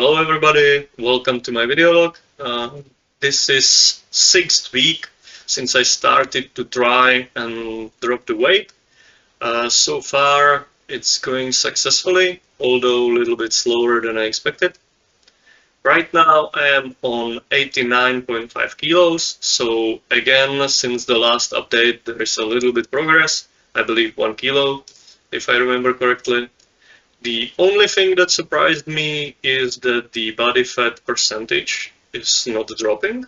Hello everybody, welcome to my video log. This is 6th week since I started to try and drop the weight. So far it's going successfully, although a little bit slower than I expected. Right now I am on 89.5 kilos, so again since the last update there is a little bit progress, I believe 1 kilo if I remember correctly. The only thing that surprised me is that the body fat percentage is not dropping.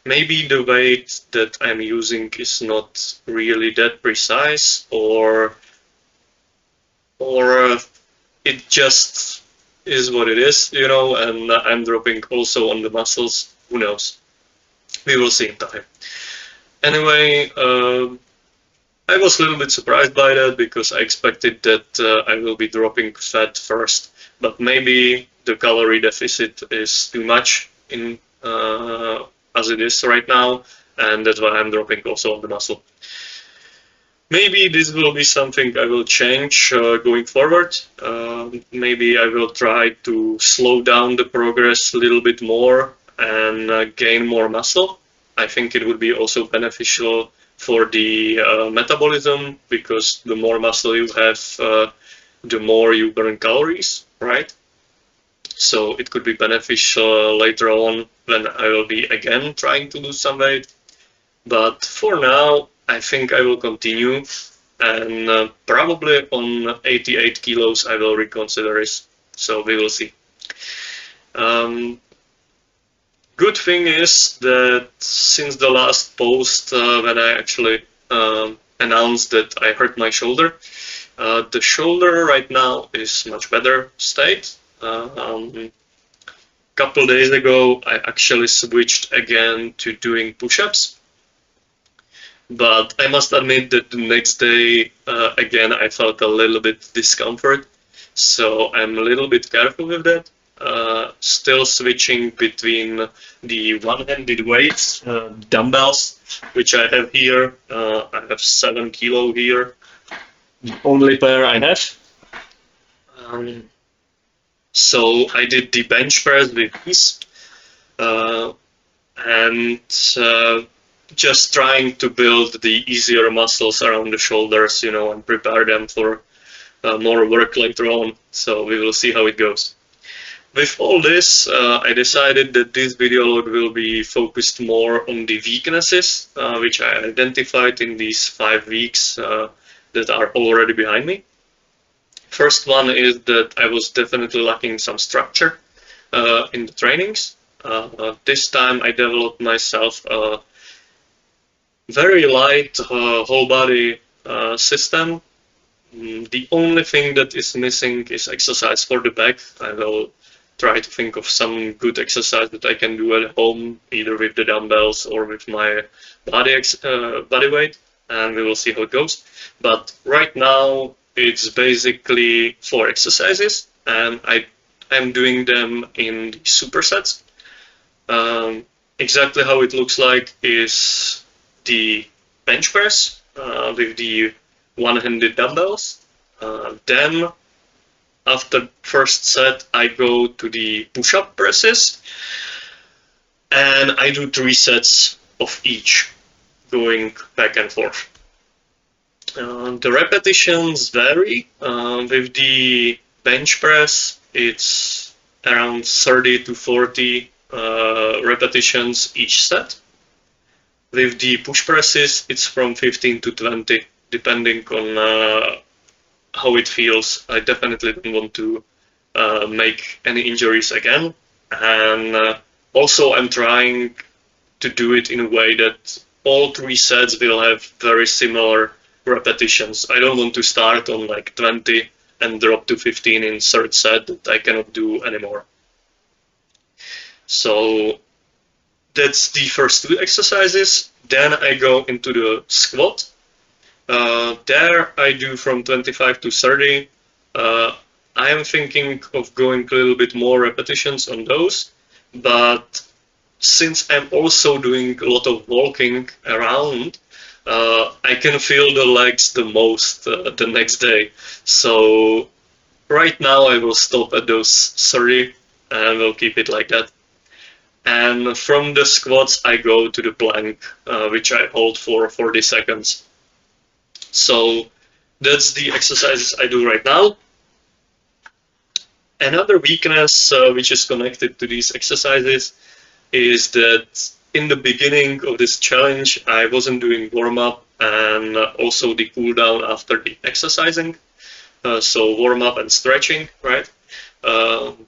Maybe the weight that I'm using is not really that precise, or it just is what it is, and I'm dropping also on the muscles. Who knows? We will see in time. Anyway, I was a little bit surprised by that because I expected that I will be dropping fat first, but maybe the calorie deficit is too much in as it is right now, and that's why I'm dropping also on the muscle. Maybe this will be something I will change going forward. Maybe I will try to slow down the progress a little bit more and gain more muscle. I think it would be also beneficial for the metabolism, because the more muscle you have, the more you burn calories, right? So it could be beneficial later on when I will be again trying to lose some weight. But for now, I think I will continue, and probably on 88 kilos I will reconsider this. So we will see. Good thing is that since the last post, when I actually announced that I hurt my shoulder, the shoulder right now is much better state. Couple days ago, I actually switched again to doing push-ups, but I must admit that the next day, again, I felt a little bit discomfort, so I'm a little bit careful with that. Still switching between the one-handed weights, dumbbells, which I have here. I have 7 kilo here, the only pair I have. So I did the bench press with these, and just trying to build the easier muscles around the shoulders, and prepare them for more work later on. So we will see how it goes. With all this, I decided that this video log will be focused more on the weaknesses, which I identified in these 5 weeks that are already behind me. First one is that I was definitely lacking some structure in the trainings. This time I developed myself a very light whole body system. The only thing that is missing is exercise for the back. I will try to think of some good exercise that I can do at home, either with the dumbbells or with my body weight, and we will see how it goes. But right now it's basically 4 exercises, and I'm doing them in the supersets. Exactly how it looks like is the bench press with the one-handed dumbbells. Then after first set, I go to the push-up presses, and I do 3 sets of each, going back and forth. The repetitions vary. With the bench press, it's around 30 to 40 repetitions each set. With the push presses, it's from 15 to 20, depending on how it feels. I definitely don't want to make any injuries again, and also I'm trying to do it in a way that all 3 sets will have very similar repetitions. I don't want to start on like 20 and drop to 15 in third set that I cannot do anymore. So that's the first 2 exercises. Then I go into the squat. There I do from 25 to 30. I am thinking of going a little bit more repetitions on those, but since I'm also doing a lot of walking around, I can feel the legs the most the next day. So Right now I will stop at those 30 and will keep it like that. And from the squats I go to the plank, which I hold for 40 seconds. So that's the exercises I do right now. Another weakness which is connected to these exercises is that in the beginning of this challenge I wasn't doing warm up and also the cool down after the exercising. So warm up and stretching, right? Um,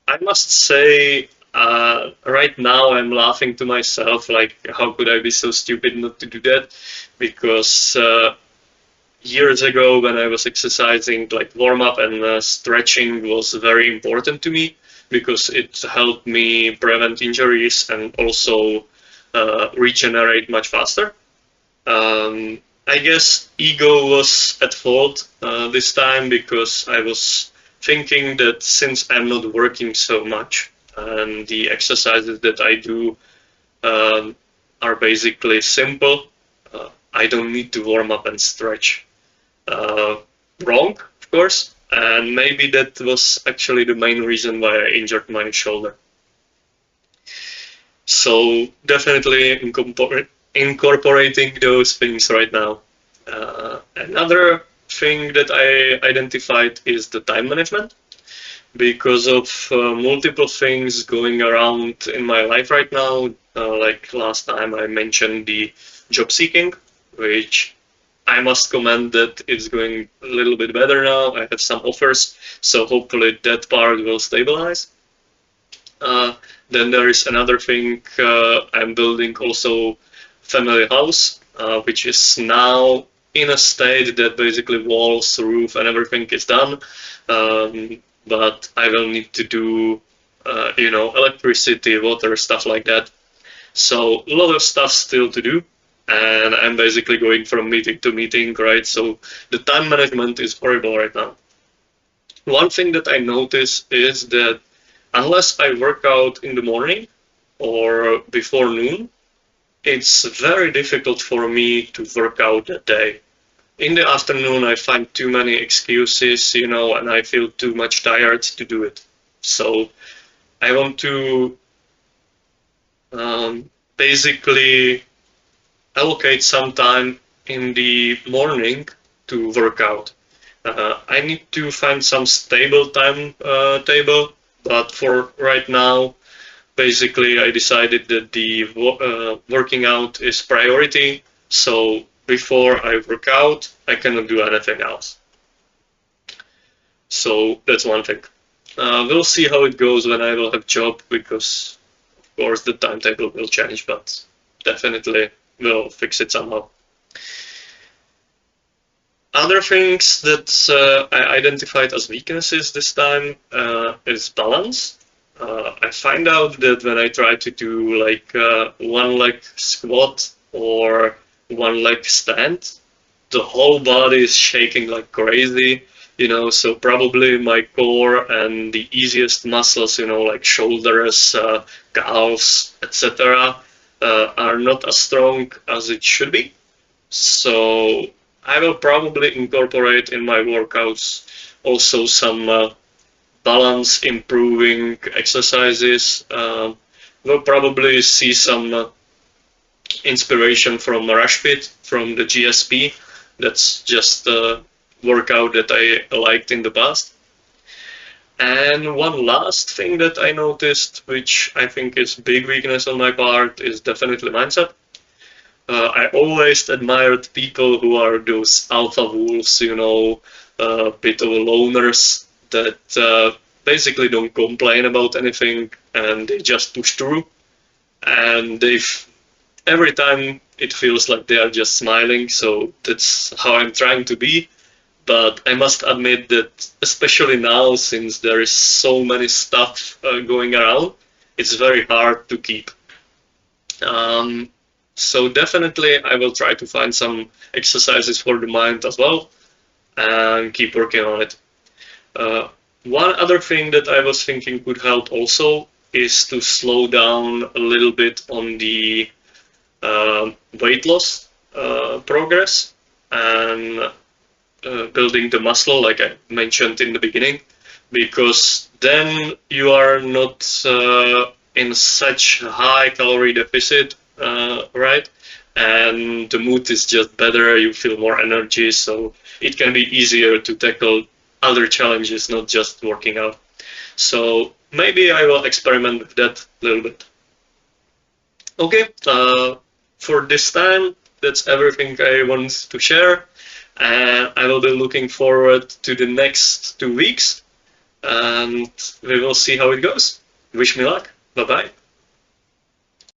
I must say, right now I'm laughing to myself, like, how could I be so stupid not to do that? Because years ago, when I was exercising, like warm up and stretching was very important to me because it helped me prevent injuries and also regenerate much faster. I guess ego was at fault this time because I was thinking that since I'm not working so much and the exercises that I do um, are basically simple, I don't need to warm up and stretch. Uh, Wrong, of course, and maybe that was actually the main reason why I injured my shoulder. So definitely incorporating those things right now. Another thing that I identified is the time management because of multiple things going around in my life right now. Like last time I mentioned the job seeking, which I must comment that it's going a little bit better now. I have some offers, so hopefully that part will stabilize. Uh, then there is another thing. I'm building also family house, which is now in a state that basically walls, roof, and everything is done. But I will need to do, electricity, water, stuff like that. So a lot of stuff still to do. And I'm basically going from meeting to meeting, right? So the time management is horrible right now. One thing that I notice is that unless I work out in the morning or before noon, it's very difficult for me to work out that day. In the afternoon, I find too many excuses, and I feel too much tired to do it. So I want to basically allocate some time in the morning to work out. I need to find some stable time table, but for right now, basically I decided that the working out is priority. So before I work out, I cannot do anything else. So that's one thing. We'll see how it goes when I will have job because of course the timetable will change, but definitely we'll fix it somehow. Other things that I identified as weaknesses this time is balance. I find out that when I try to do like one leg squat or one leg stand, the whole body is shaking like crazy, so probably my core and the easiest muscles, like shoulders, calves, etc., are not as strong as it should be. So I will probably incorporate in my workouts also some balance improving exercises. We'll probably see some inspiration from RushFit, from the GSP. That's just a workout that I liked in the past. And one last thing that I noticed, which I think is big weakness on my part, is definitely mindset. I always admired people who are those alpha wolves, bit of loners that basically don't complain about anything and they just push through. And every time it feels like they are just smiling. So that's how I'm trying to be. But I must admit that, especially now, since there is so many stuff going around, it's very hard to keep. Um, so definitely, I will try to find some exercises for the mind as well and keep working on it. Uh, One other thing that I was thinking could help also is to slow down a little bit on the weight loss progress and building the muscle, like I mentioned in the beginning, because then you are not in such high calorie deficit, right? And the mood is just better, you feel more energy, so it can be easier to tackle other challenges, not just working out. So maybe I will experiment with that a little bit. Okay, for this time, that's everything I want to share. And I will be looking forward to the next 2 weeks, and we will see how it goes. Wish me luck. Bye bye.